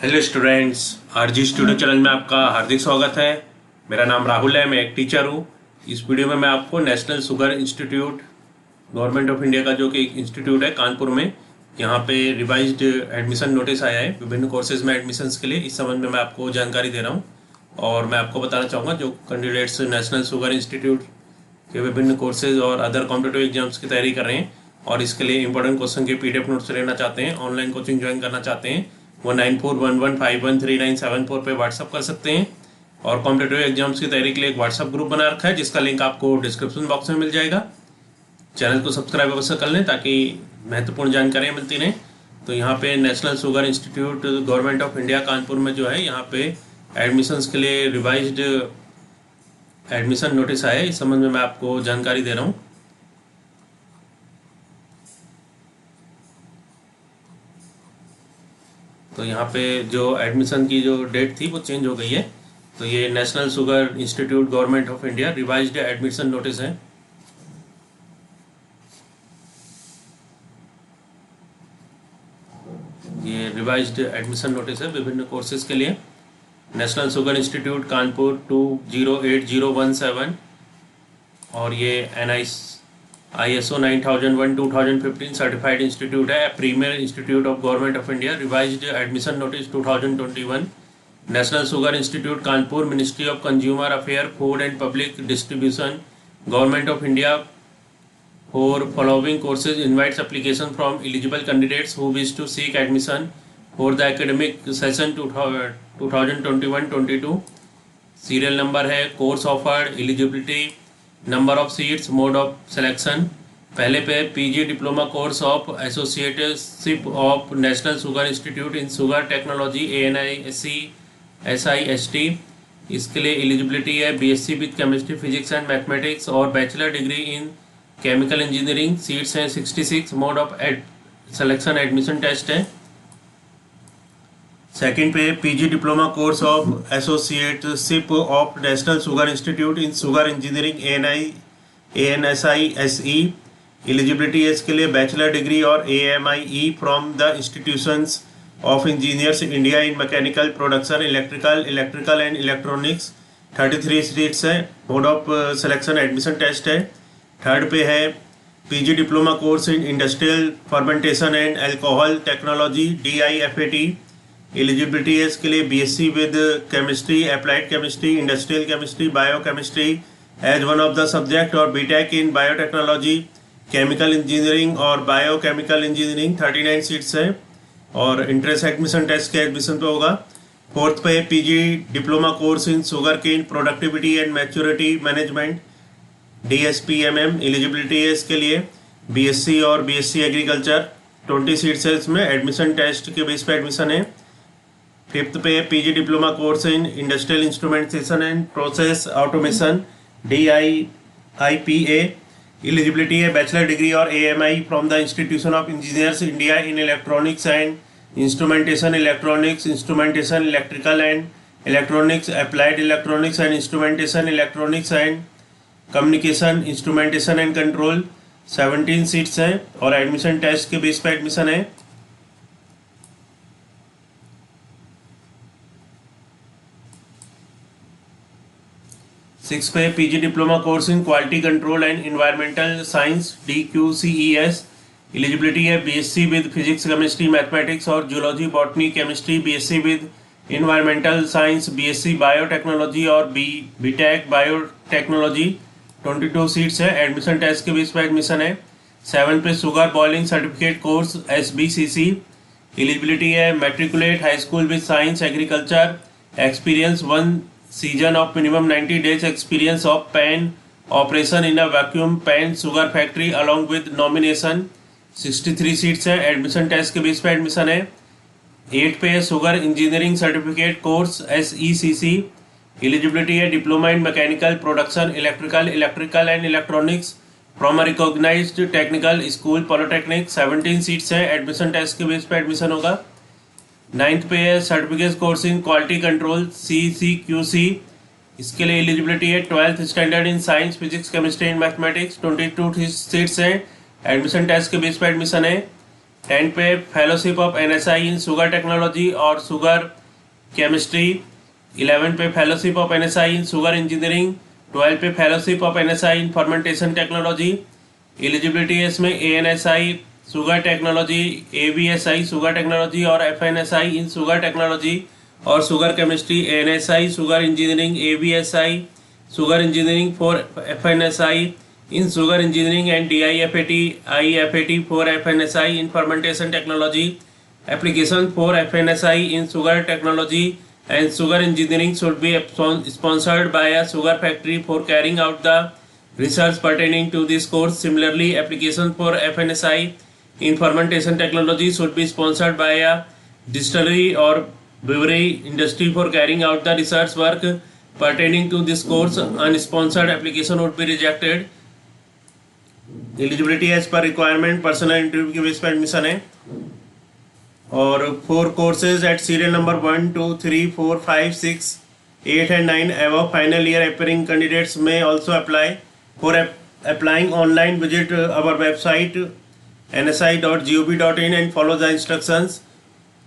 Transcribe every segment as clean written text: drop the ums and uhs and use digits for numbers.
Hello students, RG studio channel में आपका हार्दिक स्वागत है। मेरा नाम राहुल है, मैं एक टीचर हूँ। इस वीडियो में मैं आपको national Sugar institute government of India का जो कि एक इंस्टीट्यूट है कानपुर में, यहाँ पे रिवाइज्ड एडमिशन नोटिस आया है विभिन्न कोर्सेज में एडमिशन्स के लिए। इस संबंध में मैं आपको जानकारी दे रहा हूँ और मैं आपको बताना चाहूँगा जो कैंडिडेट्स नेशनल शुगर इंस्टीट्यूट के विभिन्न कोर्सेज और अदर कॉम्पिटिटिव एग्जाम्स की तैयारी कर रहे हैं और इसके लिए इंपॉर्टेंट क्वेश्चन के PDF नोट्स लेना चाहते हैं, ऑनलाइन कोचिंग ज्वाइन करना चाहते हैं, वो 9411513974 पे व्हाट्सअप कर सकते हैं। और कॉम्पिटिटिव एग्जाम्स की तैयारी के लिए एक व्हाट्सअप ग्रुप बना रखा है जिसका लिंक आपको डिस्क्रिप्शन बॉक्स में मिल जाएगा। चैनल को सब्सक्राइब अवश्य कर लें ताकि महत्वपूर्ण जानकारियाँ मिलती रहें। तो यहाँ पे national Sugar institute government of India Kanpur में जो है यहाँ पे एडमिशन्स के लिए रिवाइज्ड एडमिशन नोटिस आया है। इस संबंध में मैं आपको जानकारी दे रहा हूँ। तो यहाँ पे जो एडमिशन की जो डेट थी वो चेंज हो गई है। तो ये national Sugar institute government of India revised admission notice है। ये रिवाइज्ड एडमिशन नोटिस है विभिन्न कोर्सेज के लिए। नेशनल शुगर इंस्टीट्यूट कानपुर 208017 और ये ISO 9001:2015 सर्टिफाइड इंस्टीट्यूट है, premier institute of government of India. Revised admission notice 2021 national Sugar institute Kanpur, ministry of consumer affair, food and public distribution, government of India. For following courses invites application from eligible candidates who wish to seek admission for the academic session 2021-22। Serial number है, course offered, eligibility, number of seats, mode of selection. पहले पे PG diploma course of associateship of National Sugar Institute in sugar technology ANISC SIST। इसके लिए eligibility है BSc with chemistry, physics and mathematics और bachelor degree in chemical engineering. Seats हैं 66। Mode of selection admission test है। Second पे PG diploma course of associateship of National Sugar Institute in sugar engineering ANSI SE। Eligibility है इसके लिए bachelor degree और AMIE from the institutions of engineers India in mechanical production, electrical and electronics. 33 seats है। Mode of selection admission test है। Third पे है PG diploma course in industrial fermentation and alcohol technology DIFAT। Eligibility है इसके लिए BSc with chemistry, applied chemistry, industrial chemistry, biochemistry as one of the subject और BTech in biotechnology, chemical engineering और biochemical engineering. 39 seats है और entrance admission test के admission पे होगा। फोर्थ पे PG diploma course in sugar cane productivity and maturity management DSPMM। Eligibility है इसके लिए BSc और BSc एग्रीकल्चर। 20 सीट्स है इसमें, एडमिशन टेस्ट के बेस पे एडमिशन है। फिफ्थ पे PG diploma course in industrial instrumentation and process automation DIPA। Eligibility है बैचलर डिग्री और AMI from the institution of engineers India in electronics and instrumentation, electronics instrumentation, electrical and electronics, applied electronics and instrumentation, electronics and communication, instrumentation and control. 17 seats हैं और admission test के base पे admission है। Six पे PG diploma course in quality control and environmental science DQCES। Eligibility है BSc with physics, chemistry, mathematics और zoology, botany, chemistry, BSc with environmental science, BSc biotechnology और BTech biotechnology. 22 seats है, admission test के base पे admission है। 7 पे sugar boiling certificate course SBCC। Eligibility है matriculate high school with science agriculture, experience 1 season of minimum 90 days experience of pan operation in a vacuum pan sugar factory along with nomination. 63 seats है, admission test के base पे admission है। 8 पे sugar engineering certificate course SECC। Eligibility है diploma in mechanical production, electrical and electronics from a recognised technical school polytechnic. 17 seats है, admission test के base पे admission होगा। 9th पे है certificate course in quality control CCQC। इसके लिए eligibility है 12th standard in science, physics, chemistry and mathematics. 22 seats हैं, एडमिशन टेस्ट के बेस पे एडमिशन है। 10 पे fellowship of NSI in sugar technology और शुगर केमिस्ट्री। 11 पे fellowship of NSI in sugar engineering. 12 पे fellowship of NSI in fermentation technology. Eligibility है इसमें ANSI sugar technology, AVSI sugar technology और एफएनएसआई इन शुगर टेक्नोलॉजी और sugar chemistry. ANSI sugar engineering, AVSI sugar engineering for FNSI in sugar engineering and DIFAT, IFAT for FNSI in fermentation technology. Application for FNSI in sugar technology and sugar engineering should be sponsored by a sugar factory for carrying out the research pertaining to this course. Similarly, application for FNSI in fermentation technology should be sponsored by a distillery or brewery industry for carrying out the research work pertaining to this course. Unsponsored application would be rejected. Eligibility age पर requirement personal interview के base पर एडमिशन है और 4 courses at serial number 1, 2, 3, 4, 5, 6, 8 and 9 above final year appearing candidates may also apply. For applying online, visit our website nsi.gov.in and follow the instructions.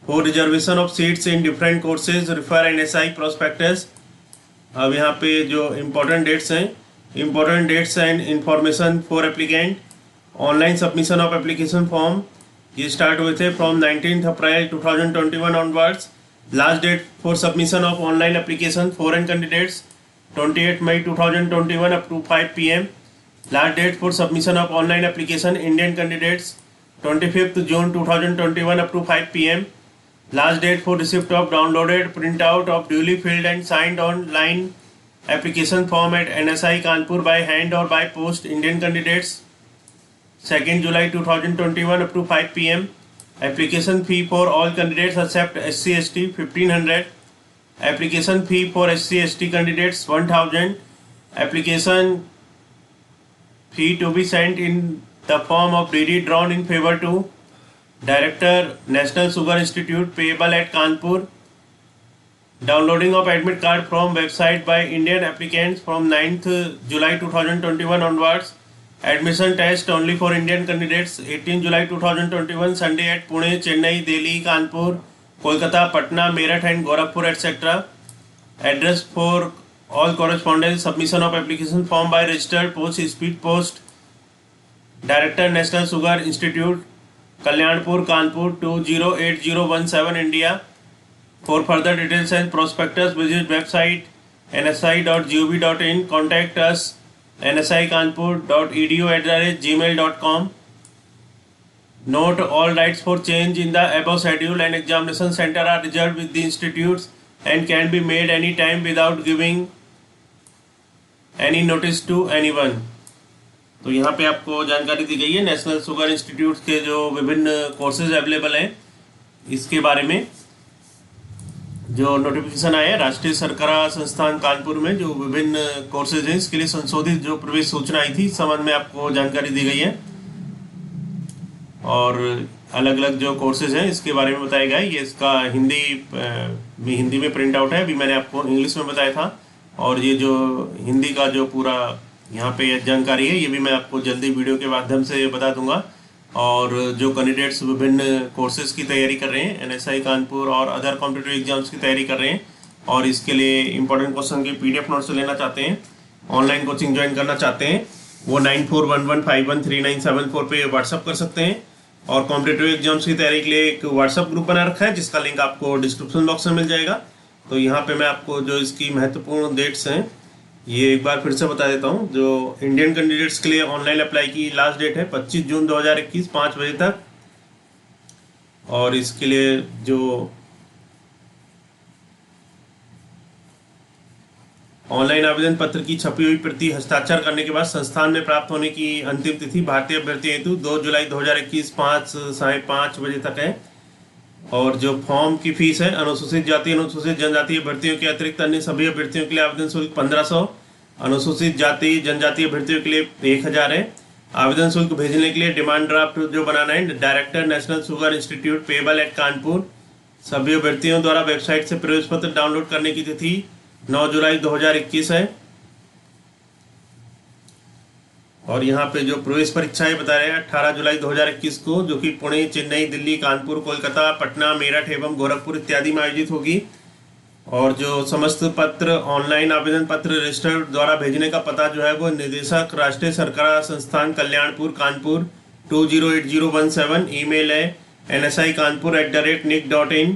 For reservation of seats in different courses, refer NSI prospectus. अब यहाँ पे जो important dates हैं, important dates and information for applicant. Online submission of application form ये start हुए थे from 19th April 2021 onwards. Last date for submission of online application foreign candidates 28 May 2021 up to 5 p.m. Last date for submission of online application Indian candidates 25th June 2021 up to 5 p.m. Last date for receipt of downloaded printout of duly filled and signed online application form at NSI Kanpur by hand or by post Indian candidates 2nd July 2021 up to 5 p.m. Application fee for all candidates except SC ST 1500. Application fee for SC ST candidates 1000. Application fee to be sent in the form of DD drawn in favor to Director National Sugar Institute payable at Kanpur. Downloading of admit card from website by Indian applicants from 9th July 2021 onwards. Admission test only for Indian candidates 18 July 2021 Sunday at Pune, Chennai, Delhi, Kanpur, Kolkata, Patna, Meerut and Gorakhpur etc. Address for all correspondence. Submission of application form by registered post, speed post, Director National Sugar Institute, Kalyanpur, Kanpur 208017 India. For further details and prospectus, visit website nsi.gov.in. Contact us nsikanpur.edu@gmail.com. Note: all rights for change in the above schedule and examination center are reserved with the institutes and can be made any time without giving any notice to anyone. तो यहाँ पे आपको जानकारी दी गई है national Sugar institute के जो विभिन्न कोर्सेज अवेलेबल हैं इसके बारे में। जो नोटिफिकेशन आया है राष्ट्रीय सरकार संस्थान कानपुर में जो विभिन्न कोर्सेज हैं इसके लिए संशोधित जो प्रवेश सूचना आई थी इस संबंध में आपको जानकारी दी गई है और अलग अलग जो कोर्सेज हैं इसके बारे में बताया गया है। ये इसका हिंदी में प्रिंट आउट है, अभी मैंने आपको इंग्लिश में बताया था और ये जो हिंदी का जो पूरा यहाँ पे जानकारी है ये भी मैं आपको जल्दी वीडियो के माध्यम से बता दूंगा। और जो कैंडिडेट्स विभिन्न कोर्सेज की तैयारी कर रहे हैं एनएसआई कानपुर और अदर कॉम्पिटिटिव एग्जाम्स की तैयारी कर रहे हैं और इसके लिए इंपॉर्टेंट क्वेश्चन के पीडीएफ नोट्स लेना चाहते हैं, ऑनलाइन कोचिंग ज्वाइन करना चाहते हैं, वो 9411513974 पे व्हाट्सअप कर सकते हैं। और कॉम्पिटिटिव एग्जाम्स की तैयारी के लिए एक व्हाट्सअप ग्रुप बना रखा है जिसका लिंक आपको डिस्क्रिप्शन बॉक्स में मिल जाएगा। तो यहाँ पे मैं आपको जो इसकी महत्वपूर्ण डेट्स हैं ये एक बार फिर से बता देता हूँ। जो इंडियन कैंडिडेट्स के लिए ऑनलाइन अप्लाई की लास्ट डेट है 25 जून 2021 5 बजे तक और इसके लिए जो ऑनलाइन आवेदन पत्र की छपी हुई प्रति हस्ताक्षर करने के बाद संस्थान में प्राप्त होने की अंतिम तिथि भारतीय अभ्यर्थी हेतु 2 जुलाई 2021 5:30 बजे तक है। और जो फॉर्म की फीस है अनुसूचित जाति अनुसूचित जनजाति अभ्यर्थियों के अतिरिक्त अन्य सभी अभ्यर्थियों के लिए आवेदन शुल्क 1500, अनुसूचित जाति जनजाति अभ्यर्थियों के लिए 1000 है। आवेदन शुल्क भेजने के लिए डिमांड ड्राफ्ट जो बनाना है director national Sugar institute payable eight Kanpur. सभी अभ्यर्थियों द्वारा वेबसाइट से प्रवेश पत्र डाउनलोड करने की तिथि 9 जुलाई 2021 है। और यहाँ पे जो प्रवेश परीक्षाएं बता रहे हैं 18 जुलाई 2021 को, जो कि पुणे, चेन्नई, दिल्ली, कानपुर, कोलकाता, पटना, मेरठ एवं गोरखपुर इत्यादि में आयोजित होगी। और जो समस्त पत्र ऑनलाइन आवेदन पत्र रजिस्टर द्वारा भेजने का पता जो है वो निदेशक राष्ट्रीय सरकार संस्थान कल्याणपुर कानपुर 208017, ईमेल है nsi.kanpur@nic.in।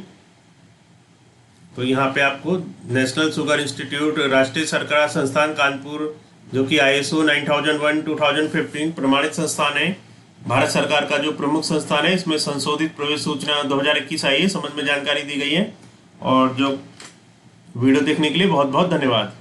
तो यहाँ पे आपको नेशनल शुगर इंस्टीट्यूट राष्ट्रीय सरकार संस्थान कानपुर, जो कि ISO 9001:2015 प्रमाणित संस्थान है, भारत सरकार का जो प्रमुख संस्थान है, इसमें संशोधित प्रवेश सूचना 2021 आई है, समझ में जानकारी दी गई है। और जो वीडियो देखने के लिए बहुत बहुत धन्यवाद।